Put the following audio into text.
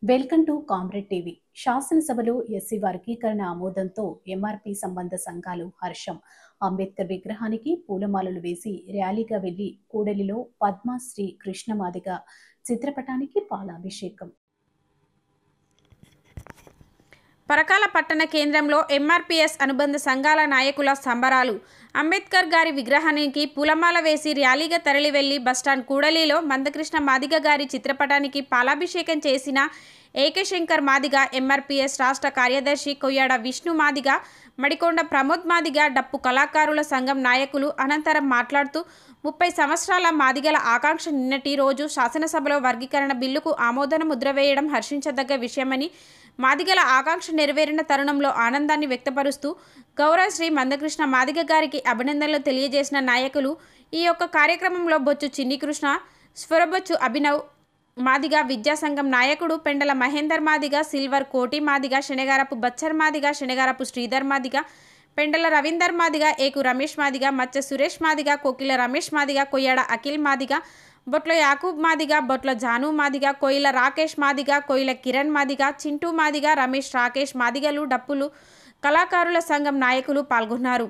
Welcome to comrade TV. శాసనసభలో SC వర్గీకరణ ఆమోదంతో MRP సంబంధ సంఘాలు హర్షం. అంబేద్కర్ విగ్రహానికి పూలమాలలు వేసి ర్యాలీగా వెళ్లి కూడలిలో పద్మశ్రీ కృష్ణమాదిగ చిత్రపటానికి పాలాభిషేకం. పరకాల పట్టణ కేంద్రంలో ఎంఆర్పీఎస్ అనుబంధ సంఘాల నాయకుల సంబరాలు. అంబేద్కర్ గారి విగ్రహానికి పూలమాల వేసి ర్యాలీగా తరలి వెళ్లి బస్టాండ్ కూడలిలో మందకృష్ణ మాదిగ గారి చిత్రపటానికి పాలాభిషేకం చేసిన ఏకశంకర్ మాదిగ, ఎంఆర్పీఎస్ రాష్ట్ర కార్యదర్శి కొయ్యాడ విష్ణు మాదిగ, మడికొండ ప్రమోద్ మాదిగ, డప్పు కళాకారుల సంఘం నాయకులు అనంతరం మాట్లాడుతూ 30 సంవత్సరాల మాదిగల ఆకాంక్ష నిన్నటి రోజు శాసనసభలో వర్గీకరణ బిల్లుకు ఆమోదన ముద్ర వేయడం హర్షించదగ్గ విషయమని, మాదిగల ఆకాంక్ష నెరవేరిన తరుణంలో ఆనందాన్ని వ్యక్తపరుస్తూ గౌరవ శ్రీ మందకృష్ణ మాదిగ గారికి అభినందనలు తెలియజేసిన నాయకులు ఈ యొక్క కార్యక్రమంలో బొచ్చు చిన్ని కృష్ణ, స్వరబొచ్చు అభినవ్ మాదిగ, విద్యాసంఘం నాయకుడు పెండల మహేందర్ మాదిగ, సిల్వర్ కోటి మాదిగ, శనగారపు బచ్చర్ మాదిగ, శనగారపు శ్రీధర్ మాదిగ, పెండల రవీందర్ మాదిగ, ఏకు రమేష్ మాదిగ, మచ్చ సురేష్ మాదిగ, కోకిల రమేష్ మాదిగ, కొయ్యాడ అఖిల్ మాదిగ, బొట్ల యాకూబ్ మాదిగ, బొట్ల జాను మాదిగ, కోయిల రాకేష్ మాదిగ, కోయిల కిరణ్ మాదిగ, చింటూ మాదిగ, రమేష్ రాకేష్ మాదిగలు, డప్పులు కళాకారుల సంఘం నాయకులు పాల్గొన్నారు.